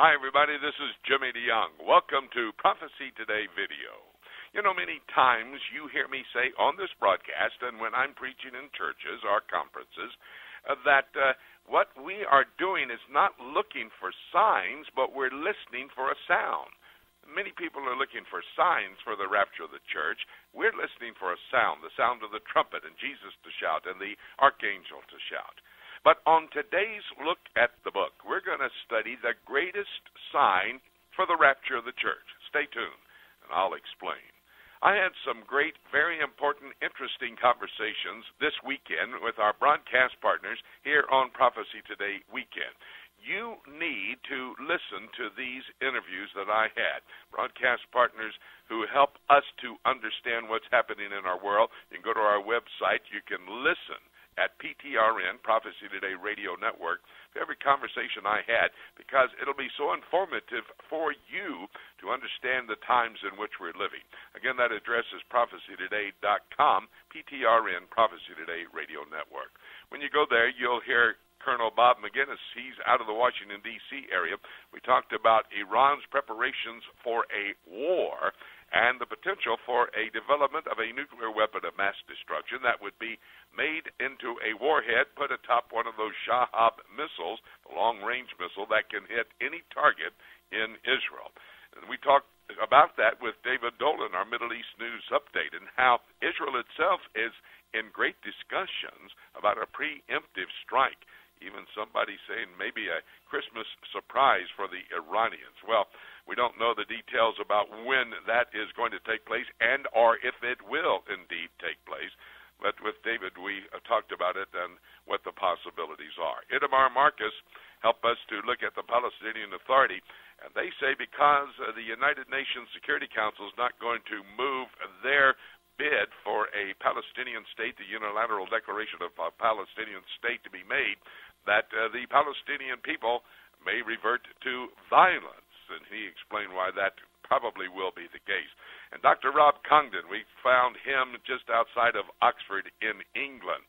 Hi, everybody. This is Jimmy DeYoung. Welcome to Prophecy Today video. You know, many times you hear me say on this broadcast and when I'm preaching in churches or conferences that what we are doing is not looking for signs, but we're listening for a sound. Many people are looking for signs for the rapture of the church. We're listening for a sound, the sound of the trumpet and Jesus to shout and the archangel to shout. But on today's look at the book, we're going to study the greatest sign for the rapture of the church. Stay tuned, and I'll explain. I had some great, very important, interesting conversations this weekend with our broadcast partners here on Prophecy Today weekend. You need to listen to these interviews that I had. Broadcast partners who help us to understand what's happening in our world. You can go to our website. You can listen at PTRN, Prophecy Today Radio Network, to every conversation I had, because it'll be so informative for you to understand the times in which we're living. Again, that address is prophecytoday.com, PTRN, Prophecy Today Radio Network. When you go there, you'll hear Colonel Bob McGinnis. He's out of the Washington, D.C. area. We talked about Iran's preparations for a war and the potential for a development of a nuclear weapon of mass destruction that would be made into a warhead put atop one of those Shahab missiles, the long-range missile that can hit any target in Israel. And we talked about that with David Dolan, our Middle East News Update, and how Israel itself is in great discussions about a preemptive strike. Even somebody saying maybe a Christmas surprise for the Iranians. Well, we don't know the details about when that is going to take place and or if it will indeed take place. But with David, we talked about it and what the possibilities are. Itamar Marcus helped us to look at the Palestinian Authority, and they say because the United Nations Security Council is not going to move their bid for a Palestinian state, the unilateral declaration of a Palestinian state to be made, that the Palestinian people may revert to violence. And he explained why that probably will be the case. And Dr. Rob Congdon, we found him just outside of Oxford in England.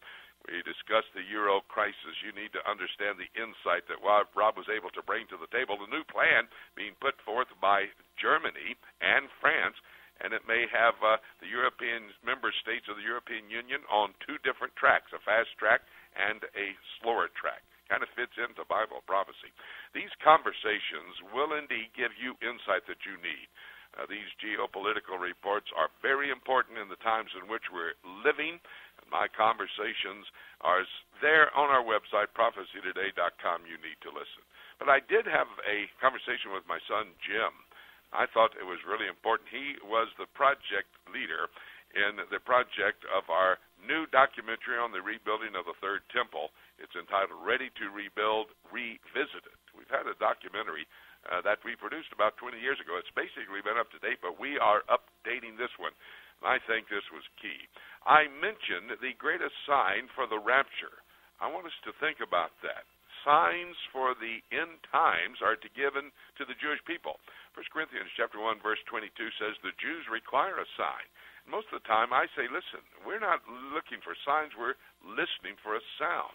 We discussed the Euro crisis. You need to understand the insight that Rob was able to bring to the table, the new plan being put forth by Germany and France, and it may have the European member states of the European Union on two different tracks, a fast track and a slower track. Kind of fits into Bible prophecy. These conversations will indeed give you insight that you need. These geopolitical reports are very important in the times in which we're living. And my conversations are there on our website, prophecytoday.com. You need to listen. But I did have a conversation with my son, Jim. I thought it was really important. He was the project leader in the project of our new documentary on the rebuilding of the Third Temple. It's entitled Ready to Rebuild, Revisited. We've had a documentary that we produced about 20 years ago. It's basically been up to date, but we are updating this one. And I think this was key. I mentioned the greatest sign for the rapture. I want us to think about that. Signs for the end times are to given to the Jewish people. 1 Corinthians chapter 1, verse 22 says the Jews require a sign. Most of the time I say, listen, we're not looking for signs, we're listening for a sound.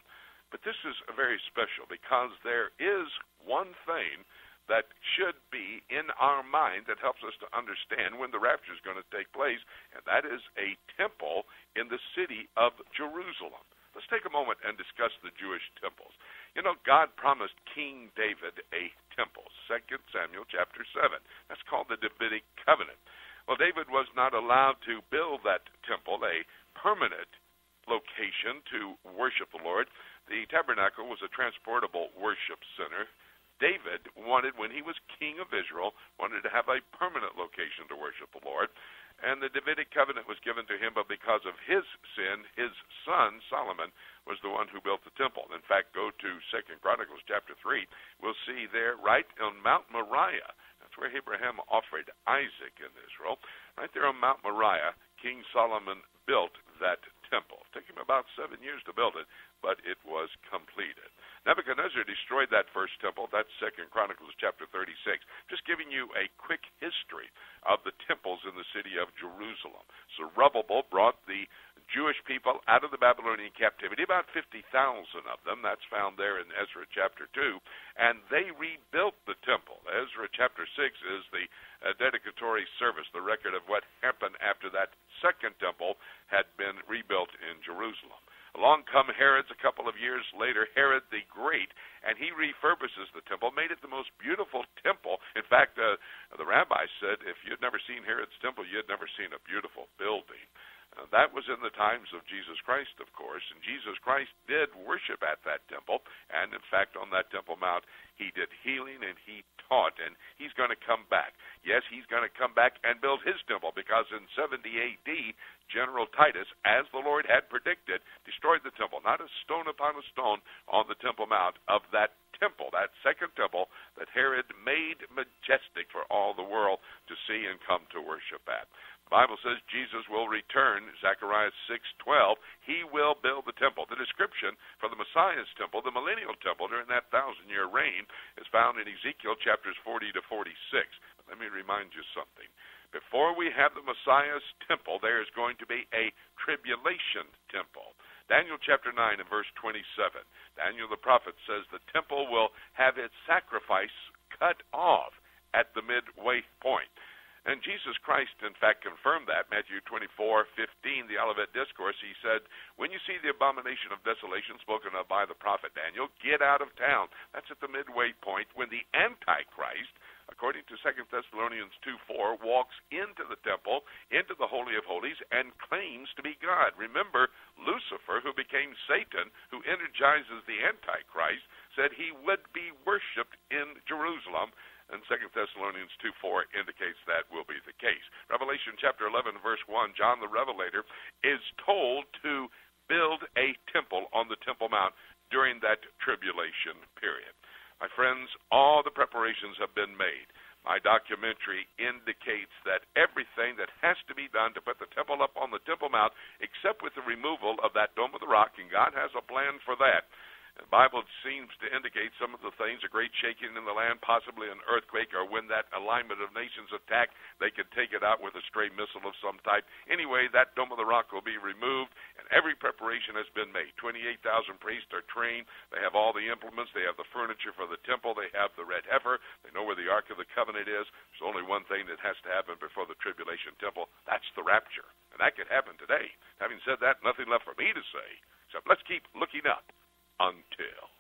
But this is very special because there is one thing that should be in our mind that helps us to understand when the rapture is going to take place, and that is a temple in the city of Jerusalem. Let's take a moment and discuss the Jewish temples. You know, God promised King David a temple, 2 Samuel chapter 7. That's called the Davidic covenant. Well, David was not allowed to build that temple, a permanent location to worship the Lord. The tabernacle was a transportable worship center. David wanted, when he was king of Israel, wanted to have a permanent location to worship the Lord. And the Davidic covenant was given to him, but because of his sin, his son, Solomon, was the one who built the temple. In fact, go to 2 Chronicles chapter 3. We'll see there right on Mount Moriah. That's where Abraham offered Isaac in Israel. Right there on Mount Moriah, King Solomon built that temple. It took him about 7 years to build it, but it was completed. Nebuchadnezzar destroyed that first temple. That's 2 Chronicles chapter 36. Just giving you a quick history of the temples in the city of Jerusalem. Zerubbabel brought the Jewish people out of the Babylonian captivity, about 50,000 of them. That's found there in Ezra chapter 2. And they rebuilt the temple. chapter 6 is the dedicatory service, the record of what happened after that second temple had been rebuilt in Jerusalem. Along come Herod's a couple of years later, Herod the Great, and he refurbishes the temple, made it the most beautiful temple. In fact, the rabbi said if you'd never seen Herod's temple, you'd never seen a beautiful building. That was in the times of Jesus Christ, of course, and Jesus Christ did worship at that temple, and in fact on that Temple Mount he did healing and he taught, and he's going to come back. Yes, he's going to come back and build his temple, because in 70 A.D., General Titus, as the Lord had predicted, destroyed the temple, not a stone upon a stone on the Temple Mount of that temple, that second temple that Herod made majestic for all the world to see and come to worship at. The Bible says Jesus will return, Zechariah 6:12. He will build the temple. The description for the Messiah's temple, the millennial temple during that 1,000-year reign, is found in Ezekiel chapters 40 to 46. But let me remind you something. Before we have the Messiah's temple, there is going to be a tribulation temple. Daniel chapter 9 and verse 27. Daniel the prophet says the temple will have its sacrifice cut off at the midway point. And Jesus Christ, in fact, confirmed that. Matthew 24:15, the Olivet Discourse, he said, when you see the abomination of desolation spoken of by the prophet Daniel, get out of town. That's at the midway point when the Antichrist, according to 2 Thessalonians 2:4, walks into the temple, into the Holy of Holies, and claims to be God. Remember, Lucifer, who became Satan, who energizes the Antichrist, said he would be worshipped in Jerusalem. And 2 Thessalonians 2:4 indicates that will be the case. Revelation chapter 11, verse 1, John the Revelator is told to build a temple on the Temple Mount during that tribulation period. My friends, all the preparations have been made. My documentary indicates that everything that has to be done to put the temple up on the Temple Mount, except with the removal of that Dome of the Rock, and God has a plan for that. The Bible seems to indicate some of the things, a great shaking in the land, possibly an earthquake, or when that alignment of nations attack, they could take it out with a stray missile of some type. Anyway, that Dome of the Rock will be removed, and every preparation has been made. 28,000 priests are trained. They have all the implements. They have the furniture for the temple. They have the red heifer. They know where the Ark of the Covenant is. There's only one thing that has to happen before the tribulation temple. That's the rapture. And that could happen today. Having said that, nothing left for me to say, except let's keep looking up until